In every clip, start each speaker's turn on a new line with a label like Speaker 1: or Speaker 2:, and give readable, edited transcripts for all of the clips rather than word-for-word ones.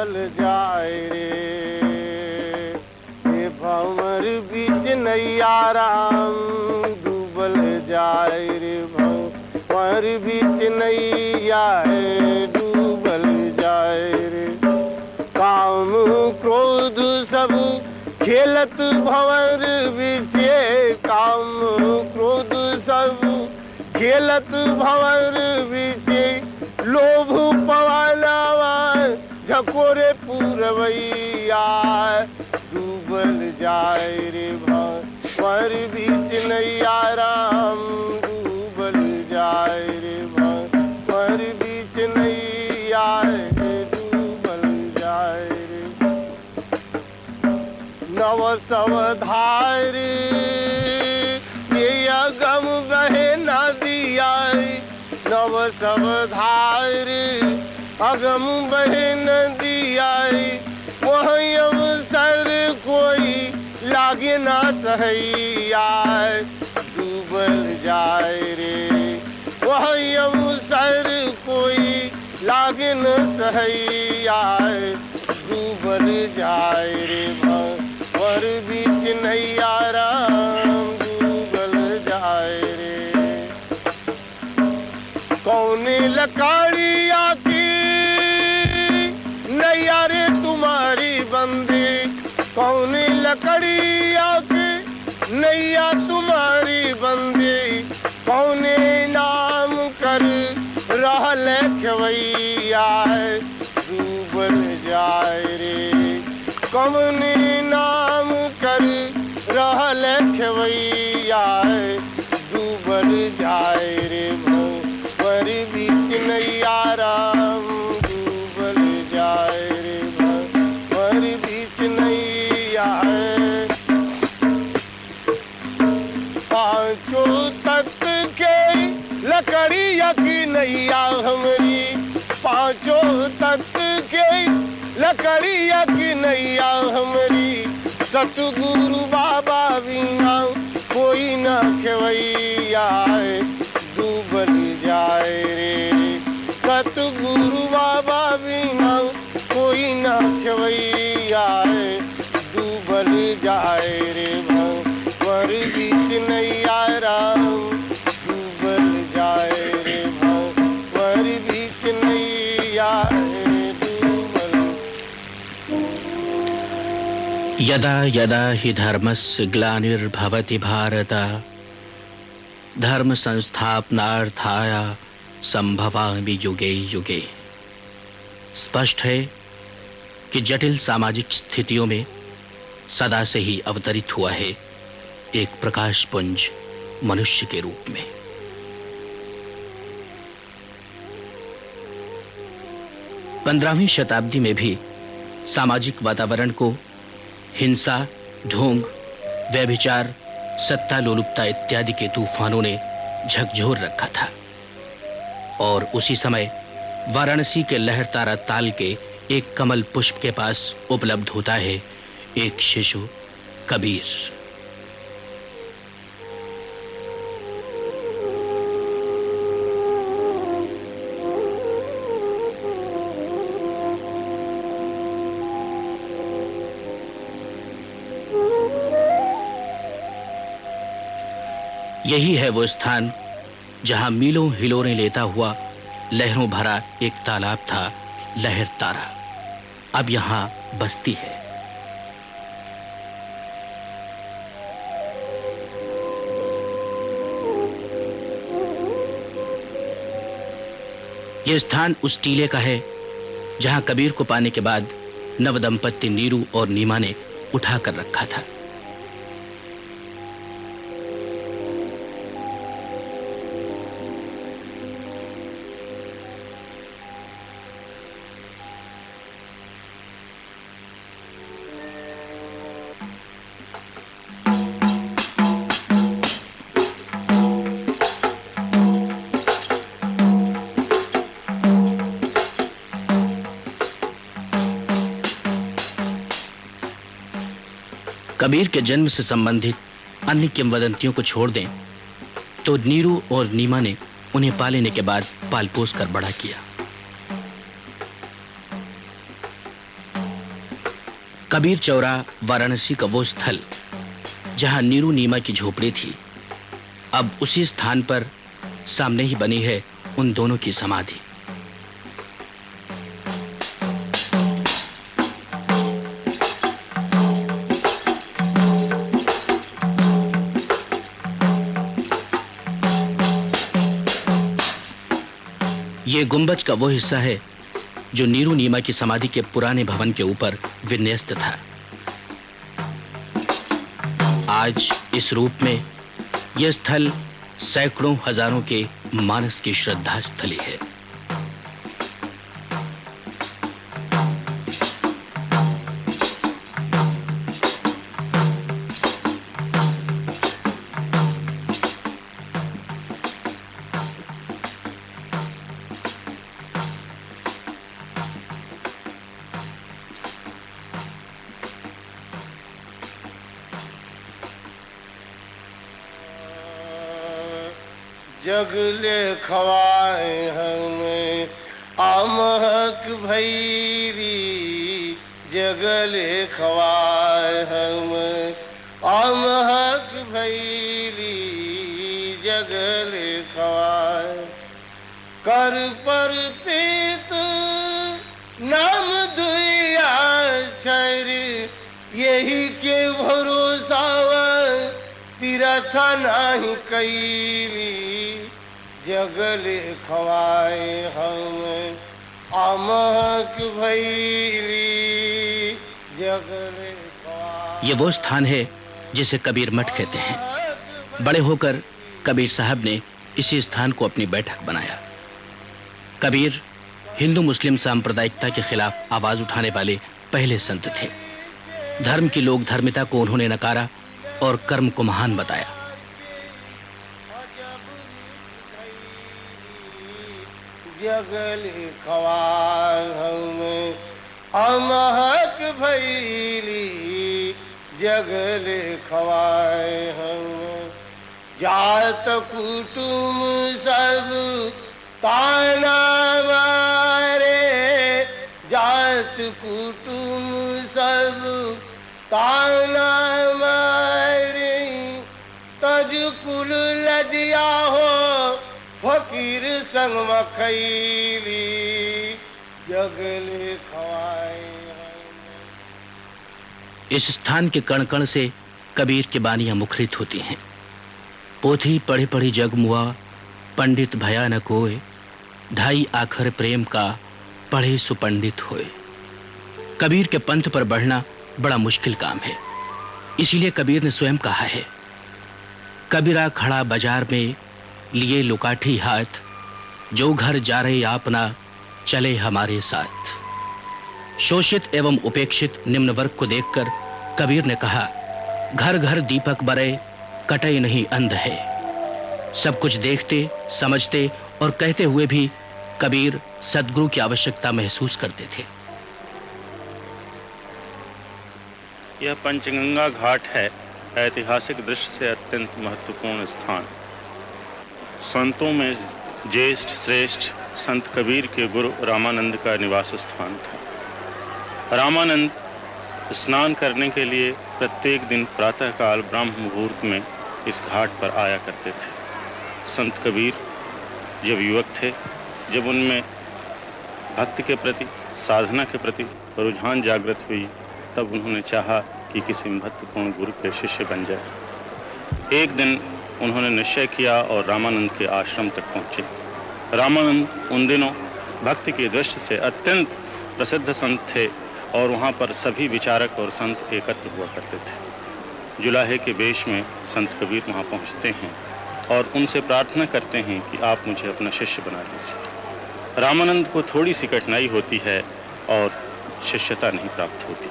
Speaker 1: डूबल जाए रे, ये भंवर बीच नैया राम डूबल जाए रे, भंवर बीच नैया डूबल जाए रे। काम क्रोध सब खेलत भंवर बीचे, काम क्रोध सब खेलत भंवर बीचे, लोभ पवनवा झकोरे पूरवैया डूबल जाए रे, भंवर बीच नैया राम डूबल जाए रे, भंवर बीच नैया डूबल जाए रे। नव सवधार ये अगम बहे नदिया, नव सवधार अगम बहे नदिया, वही अवसर कोई लागे ना सहैया डूबल जाए रे, वही अवसर कोई लागे न सहैया डूबल जाए रे, भंवर बीच नैया राम डूबल जाए रे। कौने लकाड़िया की नैया रे तुम्हारी बंदी, कौने लकड़िया की नैया तुम्हारी बंदी, कौने नाम कर रहल खवैया डूबल जाए रे, कौने नाम कर रहल खवैया डूबल जाए रे, भंवर बीच नैया राम डूबल जाए रे, भंवर बीच नैया। पांचों तत्व के लकड़िया की नैया हमरी, पांचों तत्व के लकड़िया की नैया हमरी, सतगुरु बाबा बिना कोई न खेवैया डूबल जाए रे, सतगुरु बाबा बिना कोई न खेवैया डूबल जाए रे, भंवर बीच नैया राम डूबल जाए रे, भंवर बीच नैया डूबल।
Speaker 2: यदा यदा हि धर्मस्य ग्लानिर्भवति भारत, धर्म संस्थापनार्थाय संभवामि युगे युगे। स्पष्ट है कि जटिल सामाजिक स्थितियों में सदा से ही अवतरित हुआ है एक प्रकाश पुंज मनुष्य के रूप में। पंद्रहवीं शताब्दी में भी सामाजिक वातावरण को हिंसा, ढोंग, व्यभिचार, सत्ता लोलुपता इत्यादि के तूफानों ने झकझोर रखा था। और उसी समय वाराणसी के लहरतारा ताल के एक कमल पुष्प के पास उपलब्ध होता है एक शिशु कबीर। यही है वो स्थान जहां मीलों हिलोरें लेता हुआ लहरों भरा एक तालाब था, लहरतारा। अब यहां बस्ती है। यह स्थान उस टीले का है जहां कबीर को पाने के बाद नवदंपति नीरू और नीमा ने उठा कर रखा था। कबीर के जन्म से संबंधित अन्य किंवदंतियों को छोड़ दें तो नीरू और नीमा ने उन्हें पाल लेने के बाद पाल पोस कर बड़ा किया। कबीर चौरा वाराणसी का वो स्थल जहां नीरू नीमा की झोपड़ी थी, अब उसी स्थान पर सामने ही बनी है उन दोनों की समाधि। ये गुंबज का वो हिस्सा है जो नीरू नीमा की समाधि के पुराने भवन के ऊपर विन्यस्त था। आज इस रूप में यह स्थल सैकड़ों हजारों के मानस की श्रद्धा स्थली है।
Speaker 1: जगले खवाए हमें आमहक भैरी, जगले खवाए हमें आमहक भैरी, जगले खवाए कर पर तीत नाम दुया छर, यही के भरोसा तीरथ नाही कैली, जगले खवाए हम आमहक भैली, जगले खवाए।
Speaker 2: ये वो स्थान है जिसे कबीर मठ कहते हैं। बड़े होकर कबीर साहब ने इसी स्थान को अपनी बैठक बनाया। कबीर हिंदू मुस्लिम सांप्रदायिकता के खिलाफ आवाज उठाने वाले पहले संत थे। धर्म की लोक धर्मिता को उन्होंने नकारा और कर्म को महान बताया।
Speaker 1: जगले खवाए हमें आमहक भैली, जगले खवाए हमें जात कुटुम सब ताना मारे, जात कुटुम सब ताना मारे, तज कुल लजिया हो फकीर संग मखैली, जगले खवाए।
Speaker 2: इस स्थान के कण कण से कबीर की बानियां मुखरित होती हैं। पोथी पढ़ी पढ़ी जग मुआ, पंडित भया न कोय, ढाई आखर प्रेम का पढ़े सुपंडित होए। कबीर के पंथ पर बढ़ना बड़ा मुश्किल काम है। इसीलिए कबीर ने स्वयं कहा है, कबीरा खड़ा बाजार में लिए लुकाठी हाथ, जो घर जा रहे अपना चले हमारे साथ। शोषित एवं उपेक्षित निम्न वर्ग को देखकर कबीर ने कहा, घर घर दीपक बरे, कटई नहीं अंध है। सब कुछ देखते, समझते और कहते हुए भी कबीर सद्गुरु की आवश्यकता महसूस करते थे।
Speaker 3: यह पंचगंगा घाट है, ऐतिहासिक दृष्टि से अत्यंत महत्वपूर्ण स्थान। संतों में ज्येष्ठ श्रेष्ठ संत कबीर के गुरु रामानंद का निवास स्थान था। रामानंद स्नान करने के लिए प्रत्येक दिन प्रातःकाल ब्रह्म मुहूर्त में इस घाट पर आया करते थे। संत कबीर जब युवक थे, जब उनमें भक्ति के प्रति, साधना के प्रति रुझान जागृत हुई, तब उन्होंने चाहा कि किसी महत्वपूर्ण गुरु के शिष्य बन जाए। एक दिन उन्होंने निश्चय किया और रामानंद के आश्रम तक पहुंचे। रामानंद उन दिनों भक्ति की दृष्टि से अत्यंत प्रसिद्ध संत थे और वहां पर सभी विचारक और संत एकत्र हुआ करते थे। जुलाहे के वेश में संत कबीर वहां पहुंचते हैं और उनसे प्रार्थना करते हैं कि आप मुझे अपना शिष्य बना लीजिए। रामानंद को थोड़ी सी कठिनाई होती है और शिष्यता नहीं प्राप्त होती।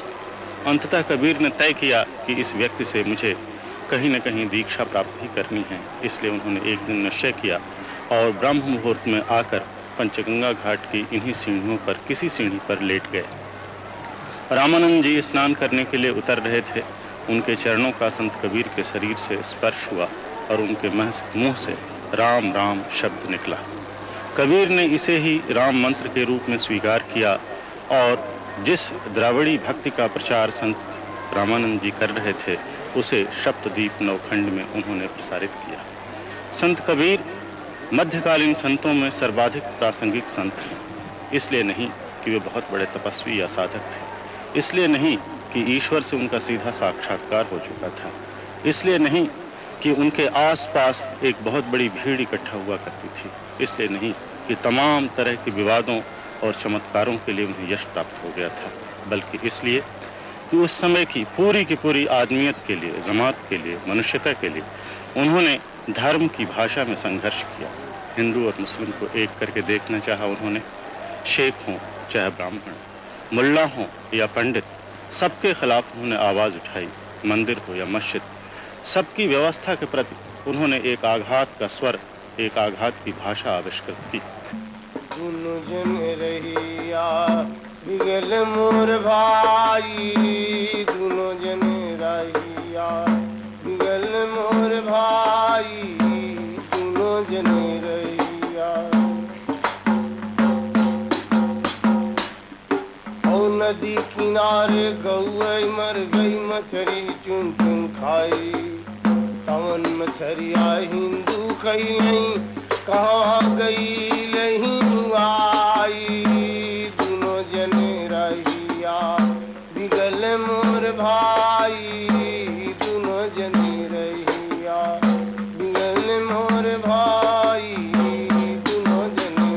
Speaker 3: अंततः कबीर ने तय किया कि इस व्यक्ति से मुझे कहीं न कहीं दीक्षा प्राप्त ही करनी है। इसलिए उन्होंने एक दिन निश्चय किया और ब्रह्म मुहूर्त में आकर पंचगंगा घाट की इन्हीं सीढ़ियों पर किसी सीढ़ी पर लेट गए। रामानंद जी स्नान करने के लिए उतर रहे थे। उनके चरणों का संत कबीर के शरीर से स्पर्श हुआ और उनके मुंह से राम राम शब्द निकला। कबीर ने इसे ही राम मंत्र के रूप में स्वीकार किया और जिस द्राविड़ी भक्ति का प्रचार संत रामानंद जी कर रहे थे, उसे सप्तद्वीप नवखंड में उन्होंने प्रसारित किया। संत कबीर मध्यकालीन संतों में सर्वाधिक प्रासंगिक संत हैं। इसलिए नहीं कि वे बहुत बड़े तपस्वी या साधक थे, इसलिए नहीं कि ईश्वर से उनका सीधा साक्षात्कार हो चुका था, इसलिए नहीं कि उनके आसपास एक बहुत बड़ी भीड़ इकट्ठा हुआ करती थी, इसलिए नहीं कि तमाम तरह के विवादों और चमत्कारों के लिए उन्हें यश प्राप्त हो गया था, बल्कि इसलिए कि उस समय की पूरी आदमियत के लिए, जमात के लिए, मनुष्यता के लिए उन्होंने धर्म की भाषा में संघर्ष किया। हिंदू और मुस्लिम को एक करके देखना चाहा उन्होंने। शेख हों चाहे ब्राह्मण, मुल्ला हों या पंडित, सबके खिलाफ उन्होंने आवाज उठाई। मंदिर हो या मस्जिद, सबकी व्यवस्था के प्रति उन्होंने एक आघात का स्वर, एक आघात की भाषा आविष्कृत की।
Speaker 1: दुनु जन रहिया बिगल मोर भाई, दुनु जन रहिया बिगल मोर भाई, दुनु जन रहिया। और नदी किनारे गौए मर गई मछली चुन चुन खाई, तवन मछरिया हिंदू कही कहाँ गई नहीं आई, दोनों जने रहिया बिगल मोर भाई, दोनों जने रहिया बिगल मोर भाई, दोनों जने।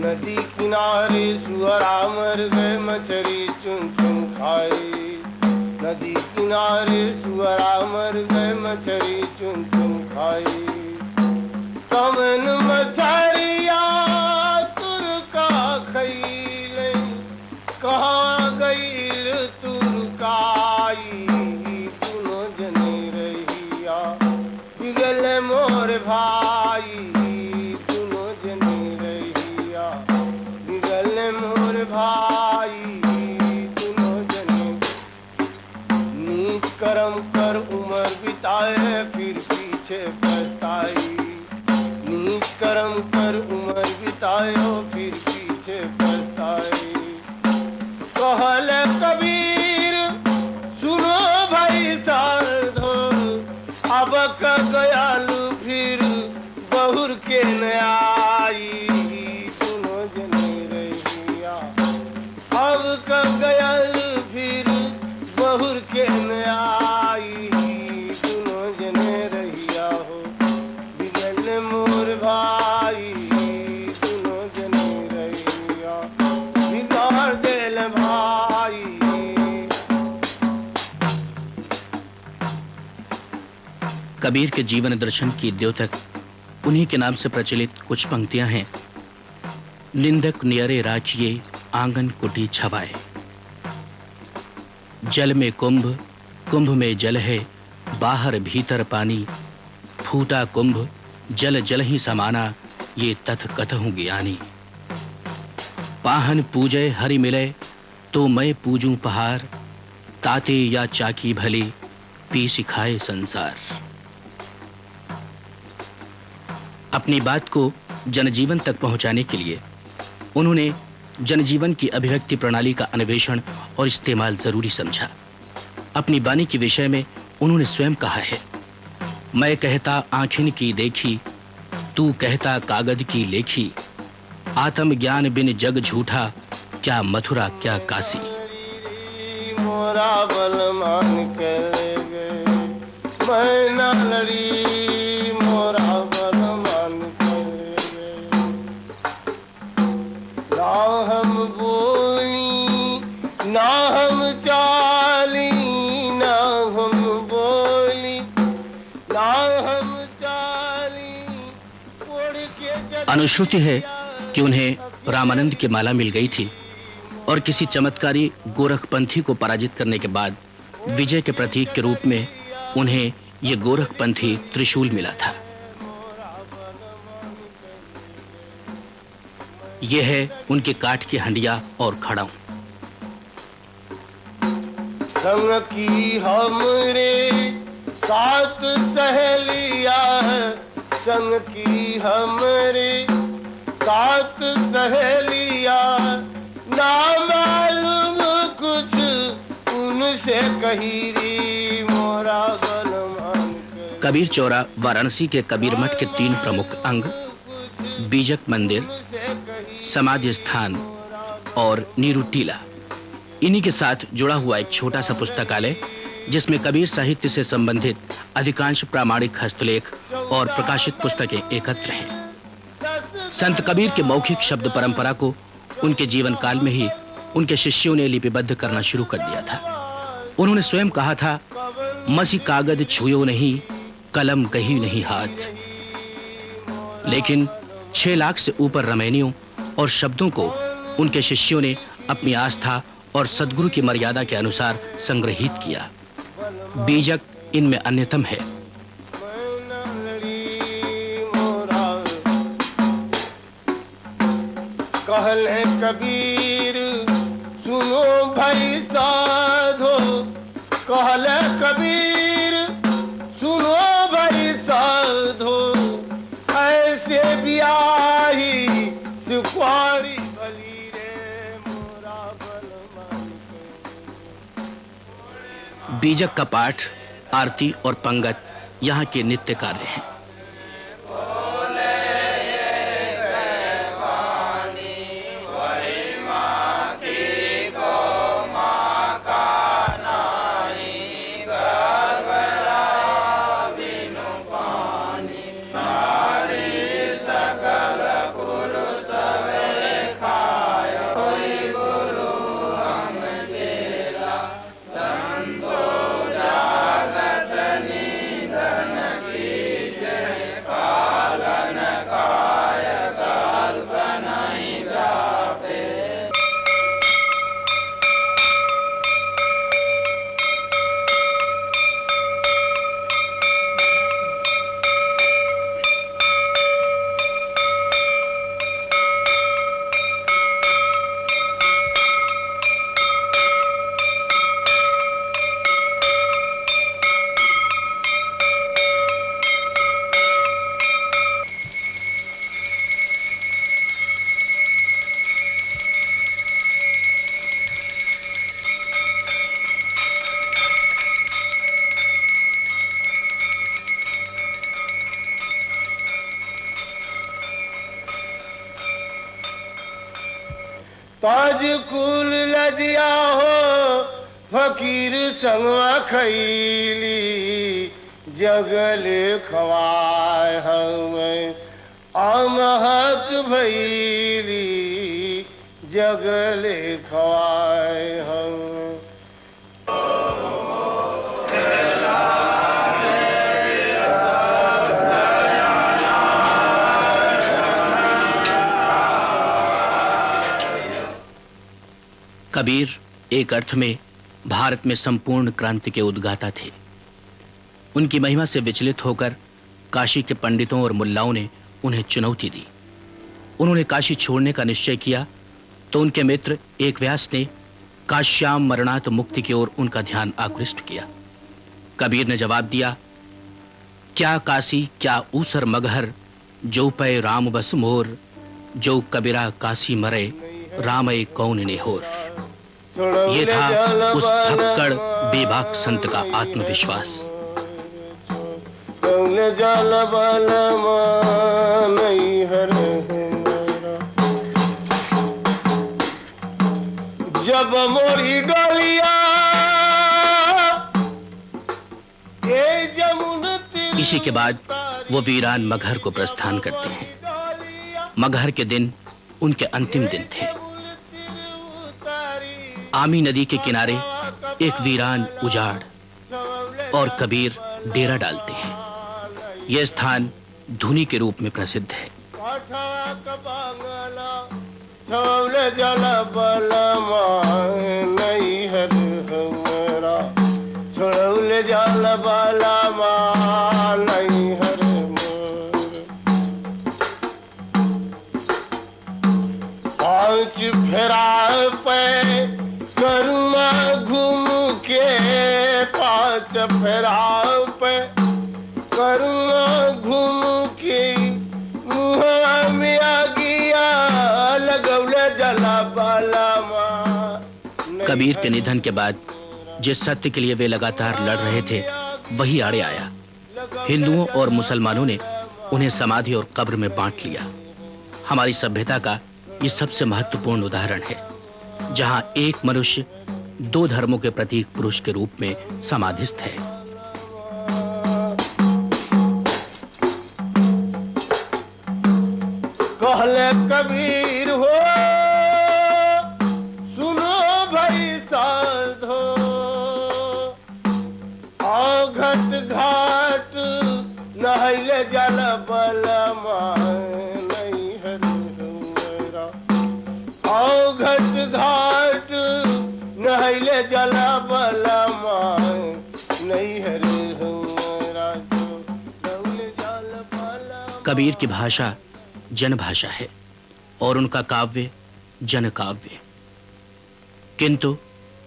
Speaker 1: नदी किनारे सुअरा मर गए मछली चुन चुन खाई, नदी किनारे सुअरा मर गए मछली चुन चुन खाई। कमन मछरिया तुरका खैले, कहाँ गई तुरकाई, दोनों जने रहिया बिगल मोर भाई, दोनों जने रहिया बिगल मोर भाई, कर्म कर उम्र बिताए फिर पीछे पछताई, नीच कर्म कर उम्र बिताए फिर पीछे पछताई। कहल कबीर सुनो भाई साधो, अब का गयालु फिर बहुर के न आई, सुनो जने रहिया अब का गयालु फिर बहुर के न आई, दोनों जने रहिया हो बिगल मोर भाई, दोनों जने रहिया बिगाड़ देल भाई।
Speaker 2: कबीर के जीवन दर्शन की द्योतक उन्हीं के नाम से प्रचलित कुछ पंक्तियां हैं। निंदक नियरे राखिए आंगन कुटी छवाए, जल में कुंभ, कुंभ में जल है, बाहर भीतर पानी, फूटा कुंभ जल जल ही समाना, ये तथ कथहु ज्ञानी। पाहन पूजय हरि मिले, तो मैं पूजूं पहाड़, ताते या चाकी भली, पी सिखाए संसार। अपनी बात को जनजीवन तक पहुंचाने के लिए उन्होंने जनजीवन की अभिव्यक्ति प्रणाली का अन्वेषण और इस्तेमाल जरूरी समझा। अपनी वाणी के विषय में उन्होंने स्वयं कहा है, मैं कहता आँखिन की देखी, तू कहता कागज की लेखी, आत्म ज्ञान बिन जग झूठा, क्या मथुरा क्या काशी।
Speaker 1: मोरा बल मान के ले गए, मैं न लड़ी, मोरा बल मान के ले गए। ना हम बोली ना हम चाली, ना हम बोली ना हम चाली, उड़ के।
Speaker 2: अनुश्रुति है कि उन्हें रामानंद की माला मिल गई थी और किसी चमत्कारी गोरखपंथी को पराजित करने के बाद विजय के प्रतीक के रूप में उन्हें यह गोरखपंथी त्रिशूल मिला था। यह है उनके काठ की हंडिया और खड़ाऊ।
Speaker 1: संग की हमरे साथ सहेलिया है, संग की हमरे सात सहेलियां ना मालूम कुछ उनसे कही री मोरा बलमान।
Speaker 2: कबीर चौरा वाराणसी के कबीर मठ के 3 प्रमुख अंग बीजक मंदिर, समाधि स्थान और नीरू टीला, इन्हीं के साथ जुड़ा हुआ एक छोटा सा पुस्तकालय जिसमें कबीर साहित्य से संबंधित अधिकांश प्रामाणिक हस्तलेख और प्रकाशित पुस्तकें एकत्र हैं। संत कबीर के मौखिक शब्द परंपरा को उनके जीवन काल में ही उनके शिष्यों ने लिपिबद्ध करना शुरू कर दिया था। उन्होंने स्वयं कहा था, मसी कागज छुयो नहीं, कलम कही नहीं हाथ। लेकिन 6 लाख से ऊपर रमैनियों और शब्दों को उनके शिष्यों ने अपनी आस्था और सद्गुरु की मर्यादा के अनुसार संग्रहित किया। बीजक इनमें अन्यतम है।
Speaker 1: कहले कबीर सुनो भाई साधो, कहले कबीर सुनो भाई साधो, ऐसे ब्याही सुपारी भली रे मोरा बलमान।
Speaker 2: बीजक का पाठ, आरती और पंगत यहाँ के नित्य कार्य हैं।
Speaker 1: ताज कुल लजिया हो फकीर संगवा खैली, जगल खवाय हमें आमहक भैली, जगल खवाय हम।
Speaker 2: कबीर एक अर्थ में भारत में संपूर्ण क्रांति के उद्गाता थे। उनकी महिमा से विचलित होकर काशी के पंडितों और मुल्लाओं ने उन्हें चुनौती दी। उन्होंने काशी छोड़ने का निश्चय किया तो उनके मित्र एकव्यास ने काश्याम मरणात मुक्ति की ओर उनका ध्यान आकृष्ट किया। कबीर ने जवाब दिया, क्या काशी क्या ऊसर मगहर, जो पै राम बस मोर, जो कबीरा काशी मरे, रामय कौन ने होर। ये था उस भक्कड़ बेबाक संत का आत्मविश्वास।
Speaker 1: जब मोरी डोलिया
Speaker 2: इसी के बाद वो वीरान मगहर को प्रस्थान करते हैं। मगहर के दिन उनके अंतिम दिन थे। आमी नदी के किनारे एक वीरान उजाड़ और कबीर डेरा डालते हैं। यह स्थान धुनी के रूप में प्रसिद्ध है।
Speaker 1: पांच फेरा पे करुणा घूम के, पांच फेरा पे करुणा घूम के, मुँह में आ गया
Speaker 2: कबीर के निधन के बाद जिस सत्य के लिए वे लगातार लड़ रहे थे वही आड़े आया। हिंदुओं और मुसलमानों ने उन्हें समाधि और कब्र में बांट लिया। हमारी सभ्यता का ये सबसे महत्वपूर्ण उदाहरण है, जहां एक मनुष्य दो धर्मों के प्रतीक पुरुष के रूप में समाधिस्थ है।
Speaker 1: कहले कबीर हो सुनो भाई साधो, आओ घट घाट नहले जल बलमा नहीं हरा, आओ घट घाट नहले जल बलमा नहीं हरा।
Speaker 2: कबीर की भाषा जन भाषा है और उनका काव्य जन काव्य, किंतु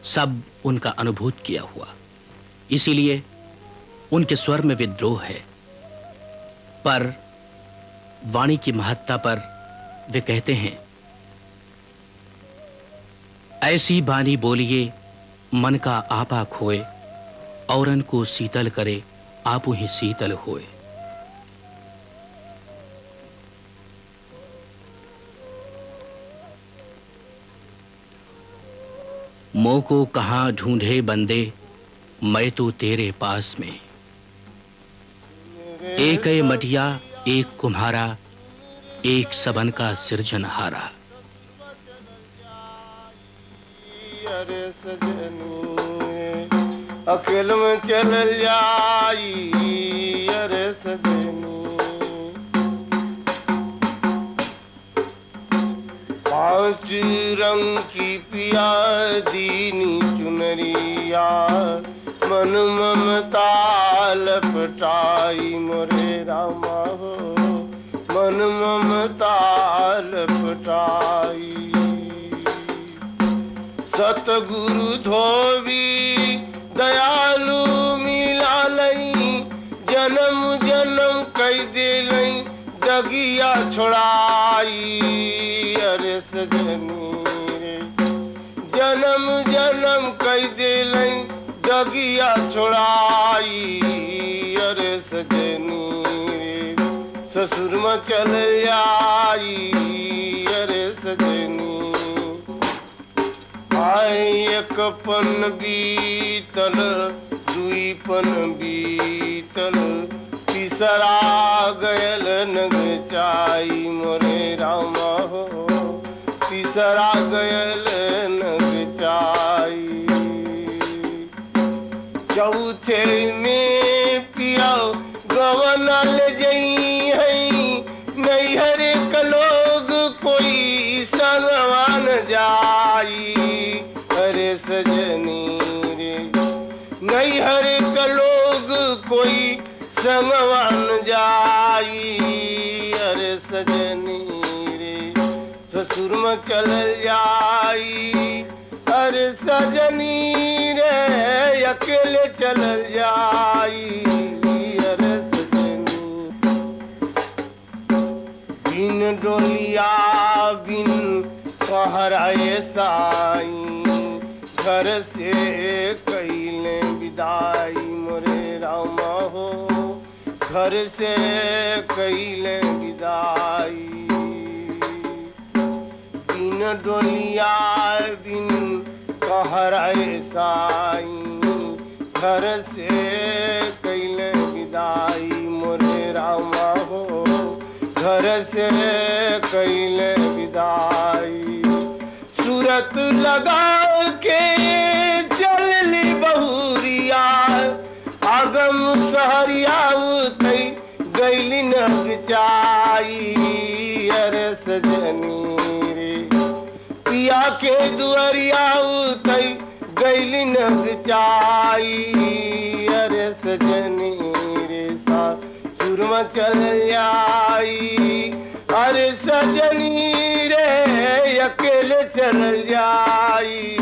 Speaker 2: सब उनका अनुभूत किया हुआ, इसीलिए उनके स्वर में विद्रोह है। पर वाणी की महत्ता पर वे कहते हैं, ऐसी बानी बोलिए मन का आपा खोए, औरन को शीतल करे आपू ही शीतल होए। मोह को कहां ढूंढे बंदे, मैं तो तेरे पास में। एक है मटिया एक कुम्हारा, एक सबन का सृजनहारा।
Speaker 1: अरे सजनी अकेल में चल जाई, अरे सजनी पांच रंग की पिया दीनी चुनरिया, मन ममता लपटाई मोरे रामा हो, मन ममता लपटाई। सतगुरु धोवी दयालु मिला लई, जन्म जन्म कई दे लई दगिया छोड़ाई। अरे सजनी रे जन्म जन्म कई दे लई दगिया छोड़ाई। अरे सजनी रे ससुर में चल आई। अरे सजनी आए एक पन बीतल, दुई पन बीतल, तीसरा गयल नग चाई मोरे रामा हो, तीसरा गयल नग चाई। चौथे में पिया गवनल जई है, नैहर के लोग कोई संगवान जाई। अरे सजनी रे नैहर के लोग कोई संगवान जाई। अरे सजनी रे ससुर में चल जाई। अरे सजनी रे अकेले चल जाई। अरे सजनी बिन डोलिया बिन कहराए साई, घर से कैले विदाई मोरे रामा हो, घर से कैले विदाई। बिन डोलिया बिन कहराए साई, घर से कैले विदाई मोरे रामा हो, घर से कैले विदाई। सूरत लगा के चलली बहुरिया, आगम सहरिया उतई गैली नगचाई। अरे सजनी रे पिया के दुअरिया उतई गैली नगचाई। अरे सजनी रे सासुर में चल आई। अरे सजनी रे अकेले चल जाई।